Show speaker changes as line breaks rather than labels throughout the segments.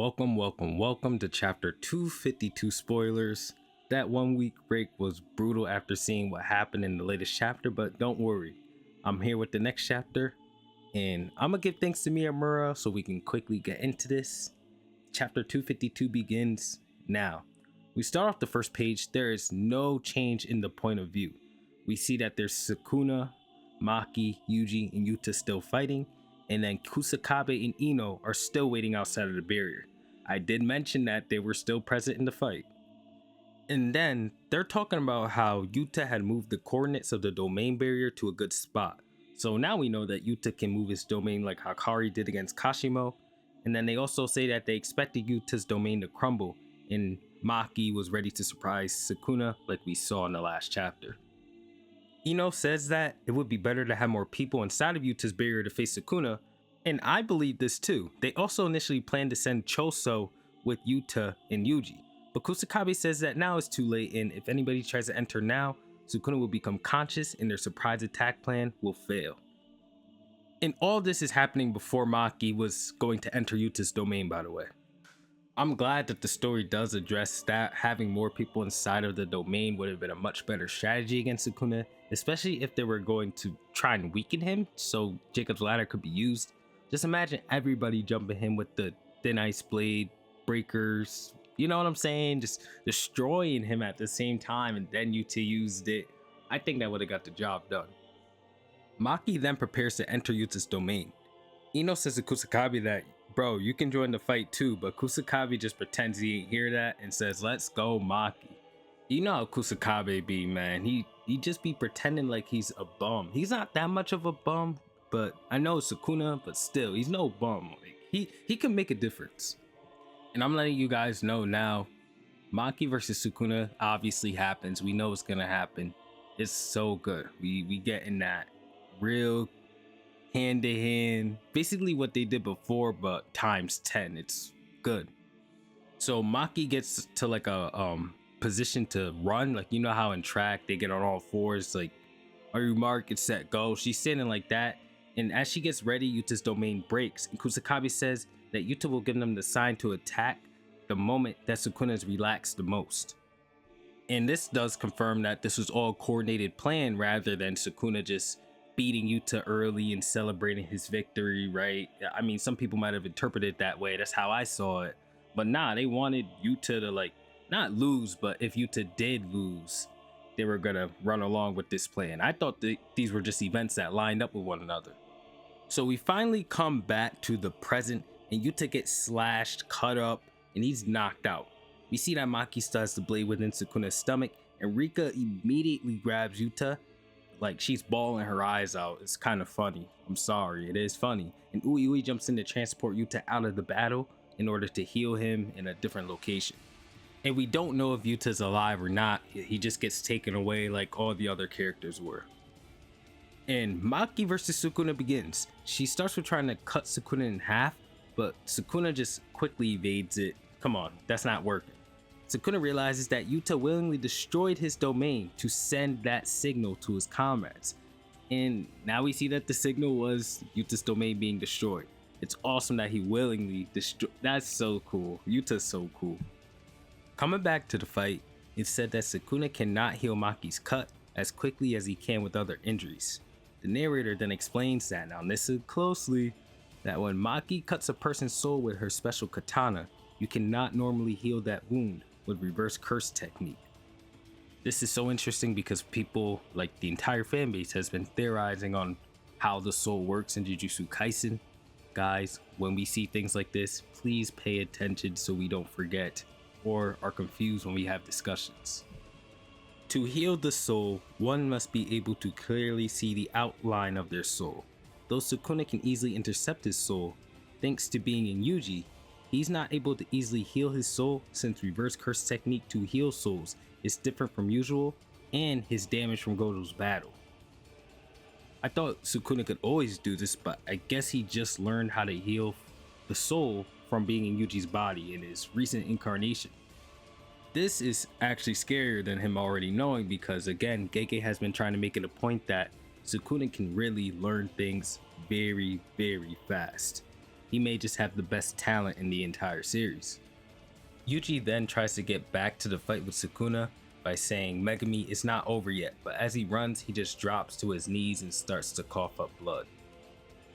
Welcome to chapter 252 spoilers. That 1 week break was brutal after seeing what happened in the latest chapter, but don't worry, I'm here with the next chapter, and I'm gonna give thanks to Miyamura so we can quickly get into this. Chapter 252 begins now. We start off the first page. There is no change in the point of view. We see that there's Sukuna, Maki, Yuji, and Yuta still fighting, and then Kusakabe and Ino are still waiting outside of the barrier. I did mention that they were still present in the fight. And then they're talking about how Yuta had moved the coordinates of the domain barrier to a good spot. So now we know that Yuta can move his domain like Hakari did against Kashimo. And then they also say that they expected Yuta's domain to crumble, and Maki was ready to surprise Sukuna like we saw in the last chapter. Ino says that it would be better to have more people inside of Yuta's barrier to face Sukuna, and I believe this too. They also initially planned to send Choso with Yuta and Yuji, but Kusakabe says that now it's too late, and if anybody tries to enter now, Sukuna will become conscious and their surprise attack plan will fail. And all this is happening before Maki was going to enter Yuta's domain, by the way. I'm glad that the story does address that having more people inside of the domain would have been a much better strategy against Sukuna, especially if they were going to try and weaken him so Jacob's ladder could be used. Just imagine everybody jumping him with the thin ice blade, breakers, you know what I'm saying? Just destroying him at the same time, and then Yuta used it. I think that would have got the job done. Maki then prepares to enter Yuta's domain. Ino says to Kusakabe that, bro, you can join the fight too, but Kusakabe just pretends he ain't hear that and says, let's go, Maki. You know how Kusakabe be, man. He just be pretending like he's a bum. He's not that much of a bum, but I know it's Sukuna, but still, he's no bum. Like, he can make a difference. And I'm letting you guys know now, Maki versus Sukuna obviously happens. We know it's gonna happen. It's so good. We getting that real hand to hand, basically what they did before, but times 10. It's good. So Maki gets to like a position to run, like you know how in track they get on all fours, like are you mark, get set, go. She's standing like that, and as she gets ready, Yuta's domain breaks, and Kusakabe says that Yuta will give them the sign to attack the moment that Sukuna is relaxed the most. And this does confirm that this was all coordinated plan rather than Sukuna just beating Yuta early and celebrating his victory, right? I mean, some people might have interpreted it that way. That's how I saw it. But nah, they wanted Yuta to like not lose, but if Yuta did lose, they were gonna run along with this plan. I thought that these were just events that lined up with one another. So we finally come back to the present, and Yuta gets slashed, cut up, and he's knocked out. We see that Maki studs the blade within Sukuna's stomach, and Rika immediately grabs Yuta like she's bawling her eyes out. It's kind of funny. I'm sorry, it is funny. And Ui jumps in to transport Yuta out of the battle in order to heal him in a different location. And we don't know if Yuta's alive or not. He just gets taken away like all the other characters were. And Maki versus Sukuna begins. She starts with trying to cut Sukuna in half, but Sukuna just quickly evades it. Come on, that's not working. Sukuna realizes that Yuta willingly destroyed his domain to send that signal to his comrades. And now we see that the signal was Yuta's domain being destroyed. It's awesome that he willingly destroyed. That's so cool. Yuta's so cool. Coming back to the fight, it's said that Sukuna cannot heal Maki's cut as quickly as he can with other injuries. The narrator then explains that, now listen closely, that when Maki cuts a person's soul with her special katana, you cannot normally heal that wound with reverse curse technique. This is so interesting because people, like the entire fan base, has been theorizing on how the soul works in Jujutsu Kaisen. Guys, when we see things like this, please pay attention so we don't forget or are confused when we have discussions. To heal the soul, one must be able to clearly see the outline of their soul. Though Sukuna can easily intercept his soul, thanks to being in Yuji, he's not able to easily heal his soul since reverse curse technique to heal souls is different from usual and his damage from Gojo's battle. I thought Sukuna could always do this, but I guess he just learned how to heal the soul from being in Yuji's body in his recent incarnation. This is actually scarier than him already knowing because again, Gege has been trying to make it a point that Sukuna can really learn things very, very fast. he may just have the best talent in the entire series. Yuji then tries to get back to the fight with Sukuna by saying Megami is not over yet, but as he runs, he just drops to his knees and starts to cough up blood.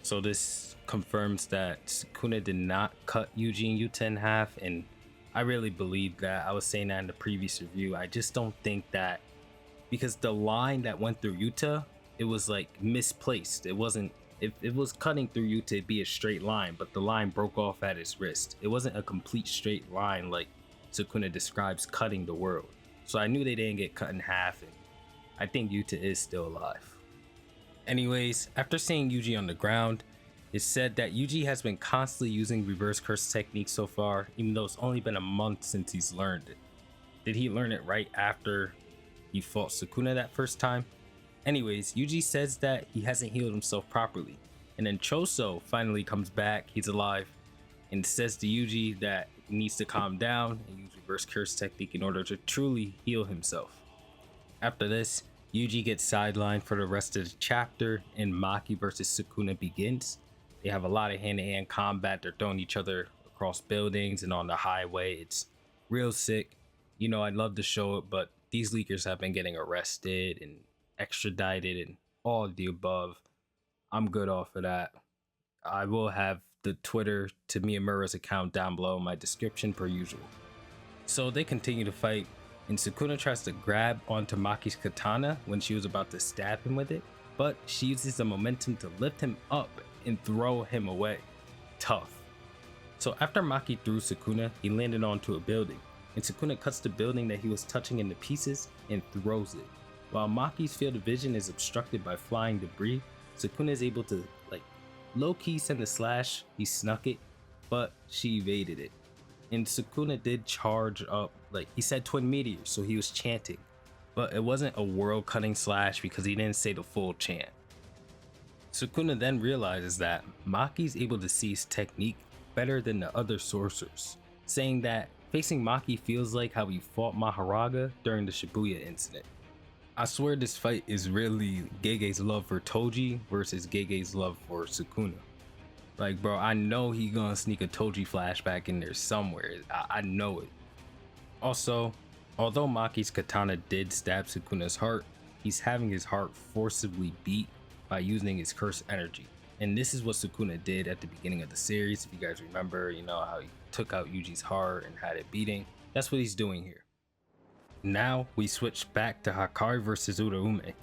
So this confirms that Sukuna did not cut Yuji and Yuta in half, and I really believe that. I was saying that in the previous review. I just don't think that, because the line that went through Yuta, it was like misplaced. It wasn't, if it was cutting through Yuta, it'd be a straight line, but the line broke off at his wrist. It wasn't a complete straight line like Sukuna describes cutting the world. So I knew they didn't get cut in half, and I think Yuta is still alive. Anyways, after seeing Yuji on the ground, it's said that Yuji has been constantly using reverse curse techniques so far, even though it's only been a month since he's learned it. Did he learn it right after he fought Sukuna that first time? Anyways, Yuji says that he hasn't healed himself properly, and then Choso finally comes back, he's alive, and says to Yuji that he needs to calm down and use reverse curse technique in order to truly heal himself. After this, Yuji gets sidelined for the rest of the chapter, and Maki versus Sukuna begins. They have a lot of hand-to-hand combat. They're throwing each other across buildings and on the highway. It's real sick. You know, I'd love to show it, but these leakers have been getting arrested and extradited and all of the above. I'm good off of that. I will have the Twitter to Miyamura's account down below in my description per usual. So they continue to fight, and Sukuna tries to grab onto Maki's katana when she was about to stab him with it, but she uses the momentum to lift him up and throw him away. Tough. So after Maki threw Sukuna, he landed onto a building, and Sukuna cuts the building that he was touching into pieces and throws it. While Maki's field of vision is obstructed by flying debris, Sukuna is able to low-key send a slash. He snuck it, but she evaded it. And Sukuna did charge up, he said twin meteors, so he was chanting, but it wasn't a world-cutting slash because he didn't say the full chant. Sukuna then realizes that Maki's able to see his technique better than the other sorcerers, saying that facing Maki feels like how he fought Maharaga during the Shibuya incident. I swear this fight is really Gege's love for Toji versus Gege's love for Sukuna. Like, bro, I know he gonna sneak a Toji flashback in there somewhere. I know it. Also, although Maki's katana did stab Sukuna's heart, he's having his heart forcibly beat by using his curse energy. And this is what Sukuna did at the beginning of the series. If you guys remember, you know how he took out Yuji's heart and had it beating. That's what he's doing here. Now we switch back to Hakari versus Uraume.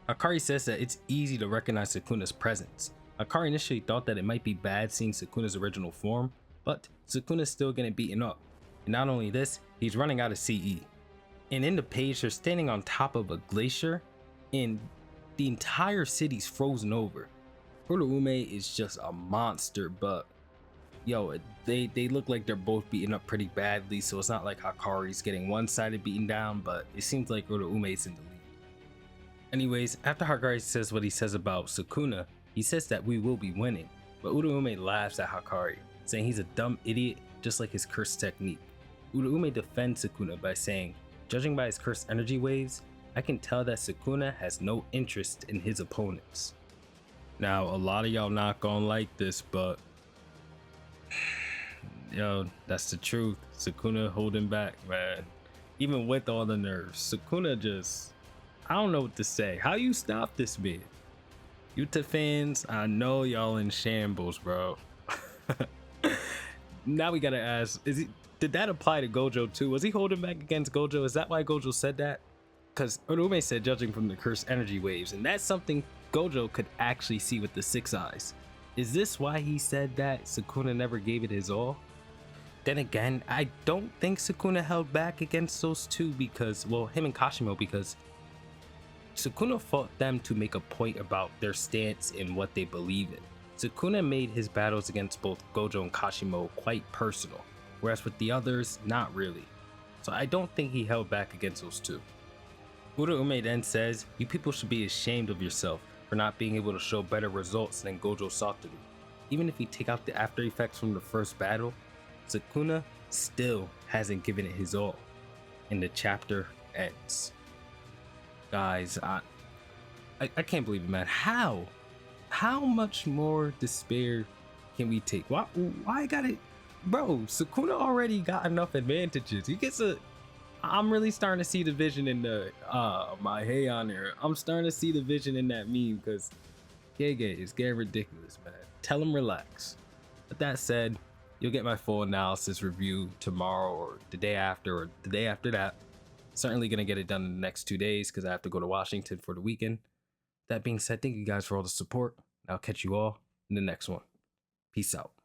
Hakari says that it's easy to recognize Sukuna's presence. Hakari initially thought that it might be bad seeing Sukuna's original form, but Sukuna's still getting beaten up. And not only this, he's running out of CE. And in the page, they're standing on top of a glacier, and the entire city's frozen over. Uraume is just a monster, but yo, they look like they're both beaten up pretty badly, so it's not like Hakari's getting one-sided beaten down, but it seems like Uraume's in the lead. Anyways, after Hakari says what he says about Sukuna, he says that we will be winning, but Uraume laughs at Hakari, saying he's a dumb idiot just like his curse technique. Uraume defends Sukuna by saying, judging by his curse energy waves, I can tell that Sukuna has no interest in his opponents. Now, a lot of y'all not gonna like this, but yo, that's the truth. Sukuna holding back, man. Even with all the nerves, Sukuna just, I don't know what to say. How you stop this man? Yuta fans, I know y'all in shambles, bro. Now we gotta ask, did that apply to Gojo too? Was he holding back against Gojo? Is that why Gojo said that? Because Uraume said judging from the cursed energy waves, and that's something Gojo could actually see with the 6 eyes. Is this why he said that Sukuna never gave it his all? Then again, I don't think Sukuna held back against those two because, well, him and Kashimo, because Sukuna fought them to make a point about their stance and what they believe in. Sukuna made his battles against both Gojo and Kashimo quite personal, whereas with the others, not really. So I don't think he held back against those two. Uraume then says, you people should be ashamed of yourself for not being able to show better results than Gojo Satoru. Even if you take out the after effects from the first battle, Sukuna still hasn't given it his all, and the chapter ends. Guys, I can't believe it, man. How much more despair can we take? Why I got it, bro? Sukuna already got enough advantages. He gets a. I'm really starting to see the vision in the my hey on there. I'm starting to see the vision in that meme because Gege is getting ridiculous, man. Tell him relax. With that said, you'll get my full analysis review tomorrow or the day after or the day after that. Certainly gonna get it done in the next 2 days because I have to go to Washington for the weekend. That being said, thank you guys for all the support. I'll catch you all in the next one. Peace out.